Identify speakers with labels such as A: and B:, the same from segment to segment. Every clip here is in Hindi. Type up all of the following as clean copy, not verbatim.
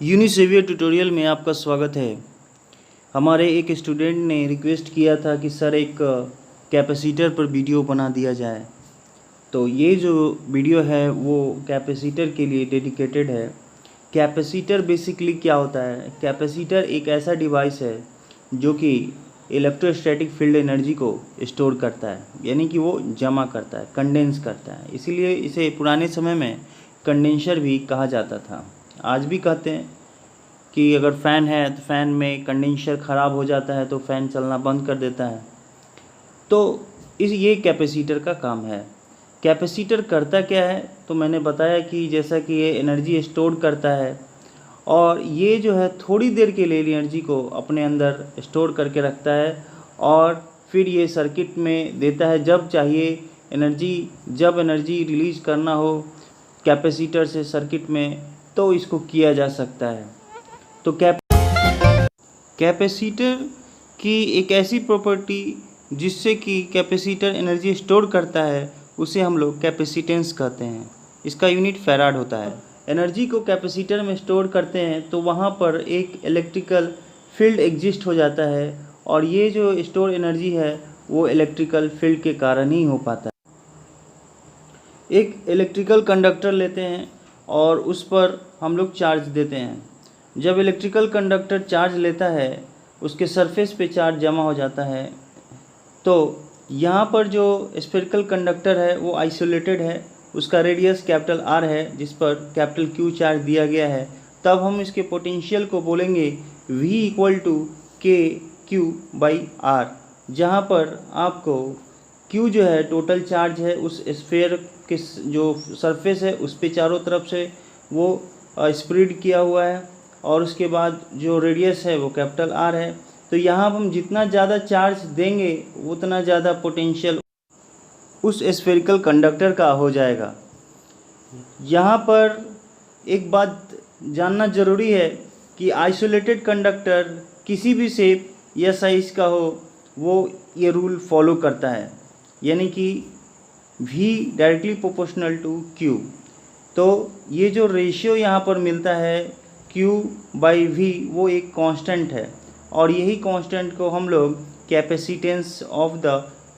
A: यूनिसेवियर ट्यूटोरियल में आपका स्वागत है। हमारे एक स्टूडेंट ने रिक्वेस्ट किया था कि सर एक कैपेसिटर पर वीडियो बना दिया जाए। तो ये जो वीडियो है वो कैपेसिटर के लिए डेडिकेटेड है। कैपेसिटर बेसिकली क्या होता है? कैपेसिटर एक ऐसा डिवाइस है जो कि इलेक्ट्रोस्टैटिक फील्ड एनर्जी को स्टोर करता है, यानी कि वो जमा करता है, कंडेंस करता है। इसीलिए इसे पुराने समय में कंडेंसर भी कहा जाता था। आज भी कहते हैं कि अगर फ़ैन है तो फ़ैन में कंडेंसर ख़राब हो जाता है तो फ़ैन चलना बंद कर देता है। तो ये कैपेसिटर का काम है। कैपेसिटर करता क्या है? तो मैंने बताया कि जैसा कि ये एनर्जी स्टोर करता है और ये जो है थोड़ी देर के लिए एनर्जी को अपने अंदर स्टोर करके रखता है और फिर ये सर्किट में देता है जब चाहिए जब एनर्जी रिलीज़ करना हो कैपेसिटर से सर्किट में, तो इसको किया जा सकता है। तो कैपेसिटर की एक ऐसी प्रॉपर्टी जिससे कि कैपेसिटर एनर्जी स्टोर करता है उसे हम लोग कैपेसिटेंस कहते हैं। इसका यूनिट फैराड होता है। एनर्जी को कैपेसिटर में स्टोर करते हैं तो वहाँ पर एक इलेक्ट्रिकल फील्ड एग्जिस्ट हो जाता है और ये जो स्टोर एनर्जी है वो इलेक्ट्रिकल फील्ड के कारण ही हो पाता है। एक इलेक्ट्रिकल कंडक्टर लेते हैं और उस पर हम लोग चार्ज देते हैं। जब इलेक्ट्रिकल कंडक्टर चार्ज लेता है उसके सरफेस पे चार्ज जमा हो जाता है। तो यहाँ पर जो स्फेरिकल कंडक्टर है वो आइसोलेटेड है, उसका रेडियस कैपिटल R है जिस पर कैपिटल Q चार्ज दिया गया है। तब हम इसके पोटेंशियल को बोलेंगे V इक्वल टू KQ/R, जहाँ पर आपको Q जो है टोटल चार्ज है उस स्फेयर के जो सरफेस है उस पे चारों तरफ से वो स्प्रेड किया हुआ है और उसके बाद जो रेडियस है वो कैपिटल R है। तो यहाँ हम जितना ज़्यादा चार्ज देंगे उतना ज़्यादा पोटेंशियल उस स्फेरिकल कंडक्टर का हो जाएगा। यहाँ पर एक बात जानना ज़रूरी है कि आइसोलेटेड कंडक्टर किसी भी शेप या साइज़ का हो वो ये रूल फॉलो करता है, यानी कि V directly proportional to Q। तो ये जो रेशियो यहाँ पर मिलता है Q/V वो एक कांस्टेंट है और यही कांस्टेंट को हम लोग कैपेसिटेंस ऑफ द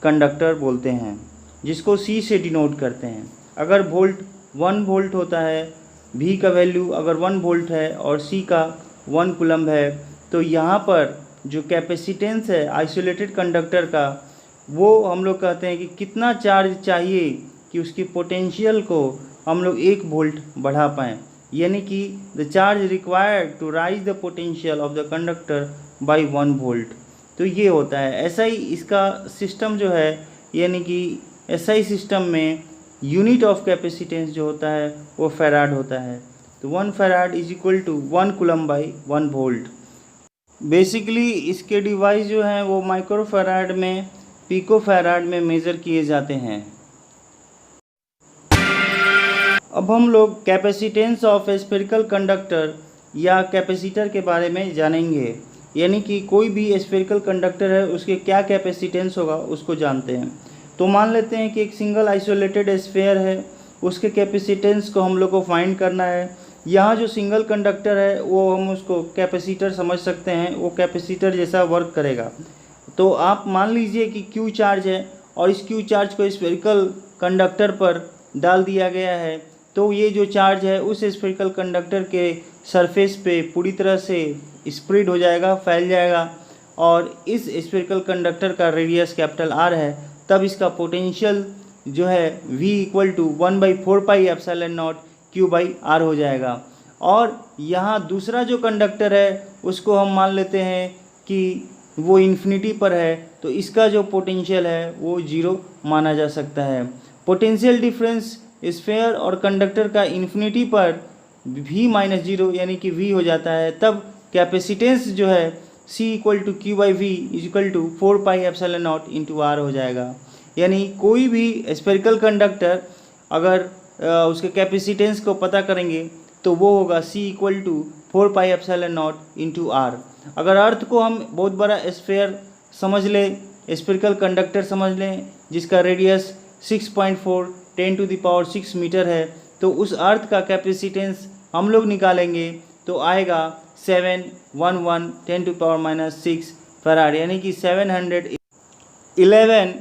A: कंडक्टर बोलते हैं, जिसको C से डिनोट करते हैं। अगर वोल्ट 1 वोल्ट होता है, V का वैल्यू अगर 1 वोल्ट है और C का 1 कूलम्ब है, तो यहाँ पर जो कैपेसिटेंस है आइसोलेटेड कंडक्टर का वो हम लोग कहते हैं कि कितना चार्ज चाहिए कि उसकी पोटेंशियल को हम लोग 1 वोल्ट बढ़ा पाएँ, यानी कि the charge required to rise the potential of the conductor by 1 volt. तो ये होता है। ऐसा ही इसका सिस्टम जो है, यानी कि SI सिस्टम में यूनिट ऑफ कैपेसिटेंस जो होता है वो फैराड होता है। तो 1 फैराड इज इक्वल टू 1 कूलम्ब/1 वोल्ट। बेसिकली इसके डिवाइस जो हैं वो माइक्रो फैराड में, पिको फैराड में मेज़र किए जाते हैं। अब हम लोग कैपेसिटेंस ऑफ स्फेरिकल कंडक्टर या कैपेसिटर के बारे में जानेंगे, यानी कि कोई भी स्फेरिकल कंडक्टर है उसके क्या कैपेसिटेंस होगा उसको जानते हैं। तो मान लेते हैं कि एक सिंगल आइसोलेटेड स्फेयर है, उसके कैपेसिटेंस को हम लोग को फाइंड करना है। यहाँ जो सिंगल कंडक्टर है वो हम उसको कैपेसिटर समझ सकते हैं, वो कैपेसिटर जैसा वर्क करेगा। तो आप मान लीजिए कि Q चार्ज है और इस Q चार्ज को स्फेरिकल कंडक्टर पर डाल दिया गया है, तो ये जो चार्ज है उस स्फेरिकल कंडक्टर के सरफेस पे पूरी तरह से स्प्रेड हो जाएगा, फैल जाएगा और इस स्फेरिकल कंडक्टर का रेडियस कैपिटल R है। तब इसका पोटेंशियल जो है V इक्वल टू 1/4πε0 Q/R हो जाएगा। और यहाँ दूसरा जो कंडक्टर है उसको हम मान लेते हैं कि वो इन्फिनिटी पर है, तो इसका जो पोटेंशियल है वो 0 माना जा सकता है। पोटेंशियल डिफरेंस स्फेयर और कंडक्टर का इन्फिनिटी पर V-0 यानी कि V हो जाता है। तब कैपेसिटेंस जो है C equal to Q/V equal to 4πε0 into R हो जाएगा। यानी कोई भी स्फेरिकल कंडक्टर अगर उसके कैपेसिटेंस को पता करेंगे तो वो होगा C equal to 4πε0 into R। अगर अर्थ को हम बहुत बड़ा स्फेयर समझ लें, स्फेरिकल कंडक्टर समझ लें जिसका रेडियस 6.4 10⁶ मीटर है, तो उस अर्थ का कैपेसिटेंस हम लोग निकालेंगे तो आएगा 711 10⁻⁻6 फराड, यानी कि 711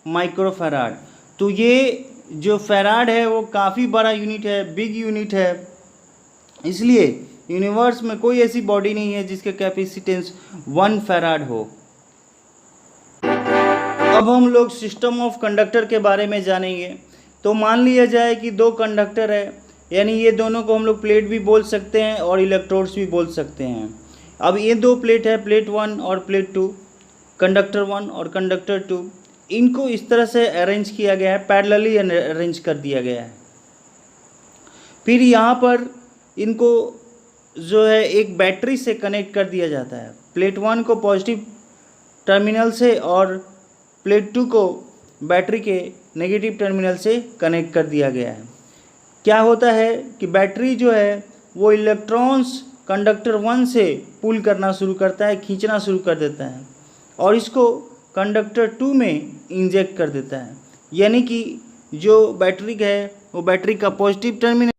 A: माइक्रोफराड। तो ये जो फराड है वो काफ़ी बड़ा यूनिट है, बिग यूनिट है, इसलिए यूनिवर्स में कोई ऐसी बॉडी नहीं है जिसका कैपेसिटेंस 1 फराड हो। अब हम लोग सिस्टम ऑफ कंडक्टर के बारे में जानेंगे। तो मान लिया जाए कि दो कंडक्टर है, यानी ये दोनों को हम लोग प्लेट भी बोल सकते हैं और इलेक्ट्रोड्स भी बोल सकते हैं। अब ये दो प्लेट है, प्लेट 1 और प्लेट 2, कंडक्टर 1 और कंडक्टर 2, इनको इस तरह से अरेंज किया गया है, पैरेलली अरेंज कर दिया गया है। फिर यहाँ पर इनको जो है एक बैटरी से कनेक्ट कर दिया जाता है। प्लेट 1 को पॉजिटिव टर्मिनल से और प्लेट 2 को बैटरी के नेगेटिव टर्मिनल से कनेक्ट कर दिया गया है। क्या होता है कि बैटरी जो है वो इलेक्ट्रॉन्स कंडक्टर 1 से पुल करना शुरू करता है, खींचना शुरू कर देता है और इसको कंडक्टर 2 में इंजेक्ट कर देता है। यानी कि जो बैटरी है वो बैटरी का पॉजिटिव टर्मिनल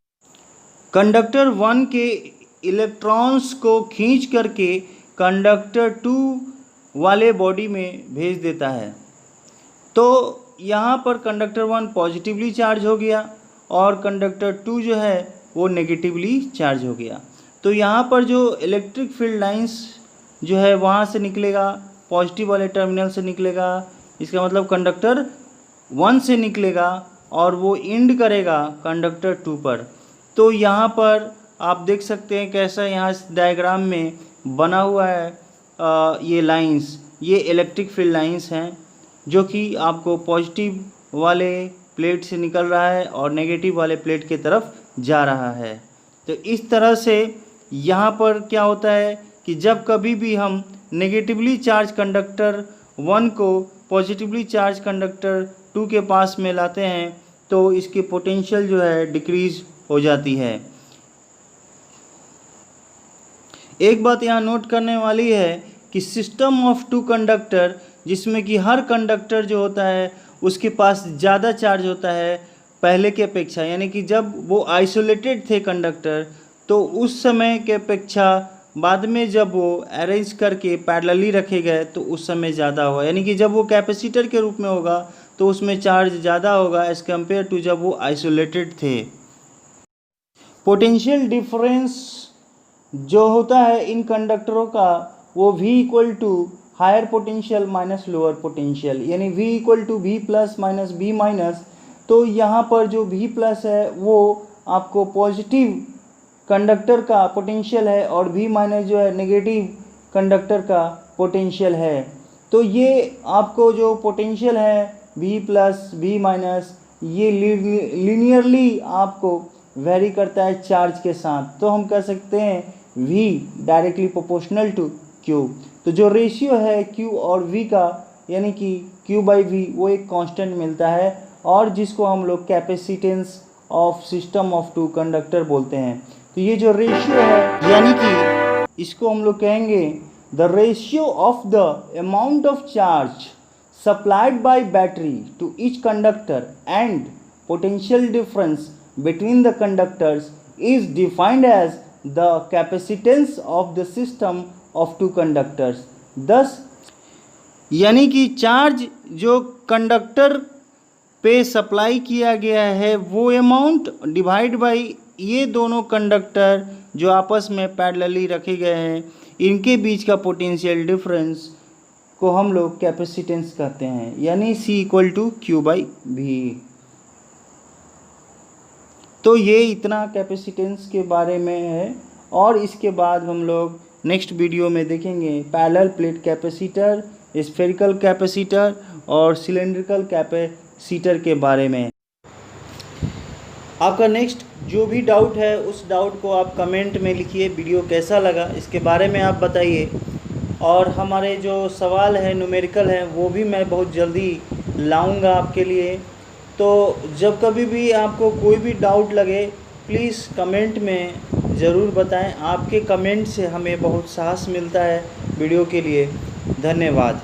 A: कंडक्टर 1 के इलेक्ट्रॉन्स को खींच करके कंडक्टर 2 वाले बॉडी में भेज देता है। तो यहाँ पर कंडक्टर 1 पॉजिटिवली चार्ज हो गया और कंडक्टर 2 जो है वो नेगेटिवली चार्ज हो गया। तो यहाँ पर जो इलेक्ट्रिक फील्ड लाइंस जो है वहाँ से निकलेगा, पॉजिटिव वाले टर्मिनल से निकलेगा, इसका मतलब कंडक्टर 1 से निकलेगा और वो एंड करेगा कंडक्टर 2 पर। तो यहाँ पर आप देख सकते हैं कैसा यहाँ इस डायग्राम में बना हुआ है ये लाइंस, ये इलेक्ट्रिक फील्ड लाइंस हैं जो कि आपको पॉजिटिव वाले प्लेट से निकल रहा है और नेगेटिव वाले प्लेट की तरफ जा रहा है। तो इस तरह से यहाँ पर क्या होता है कि जब कभी भी हम नेगेटिवली चार्ज कंडक्टर 1 को पॉजिटिवली चार्ज कंडक्टर 2 के पास में लाते हैं तो इसकी पोटेंशियल जो है डिक्रीज हो जाती है। एक बात यहाँ नोट करने वाली है कि सिस्टम ऑफ 2 कंडक्टर, जिसमें कि हर कंडक्टर जो होता है उसके पास ज़्यादा चार्ज होता है पहले के अपेक्षा, यानी कि जब वो आइसोलेटेड थे कंडक्टर तो उस समय के अपेक्षा बाद में जब वो अरेंज करके पैरेलली रखे गए तो उस समय ज़्यादा होगा, यानी कि जब वो कैपेसिटर के रूप में होगा तो उसमें चार्ज ज़्यादा होगा एज़ कम्पेयर टू जब वो आइसोलेटेड थे। पोटेंशियल डिफरेंस जो होता है इन कंडक्टरों का वो V equal to higher potential minus lower potential, यानी V equal to V plus minus B minus. तो यहाँ पर जो V प्लस है वो आपको पॉजिटिव कंडक्टर का पोटेंशियल है और V माइनस जो है नेगेटिव कंडक्टर का पोटेंशियल है। तो ये आपको जो पोटेंशियल है V प्लस B माइनस ये लीनियरली आपको वेरी करता है चार्ज के साथ। तो हम कह सकते हैं V directly proportional to Q। तो जो रेशियो है Q और V का, यानी कि Q/V, वो एक कांस्टेंट मिलता है और जिसको हम लोग capacitance of system of 2 conductor बोलते हैं। तो ये जो रेशियो है यानी कि इसको हम लोग कहेंगे the ratio of the amount of charge supplied by battery to each conductor and potential difference between the conductors is defined as the capacitance of the system of 2 conductors। thus यानी कि चार्ज जो कंडक्टर पे सप्लाई किया गया है वो अमाउंट डिवाइड बाय ये दोनों कंडक्टर जो आपस में पैरेलली रखे गए हैं इनके बीच का पोटेंशियल डिफरेंस को हम लोग कैपेसिटेंस कहते हैं, यानी C इक्वल टू Q/V। तो ये इतना कैपेसिटेंस के बारे में है और इसके बाद हम लोग नेक्स्ट वीडियो में देखेंगे parallel plate capacitor, spherical capacitor और सिलेंड्रिकल कैपेसिटर के बारे में। आपका नेक्स्ट जो भी डाउट है उस डाउट को आप कमेंट में लिखिए। वीडियो कैसा लगा इसके बारे में आप बताइए और हमारे जो सवाल है न्यूमेरिकल है वो भी मैं बहुत जल्दी लाऊंगा आपके लिए। तो जब कभी भी आपको कोई भी डाउट लगे प्लीज़ कमेंट में ज़रूर बताएं। आपके कमेंट से हमें बहुत साहस मिलता है वीडियो के लिए। धन्यवाद।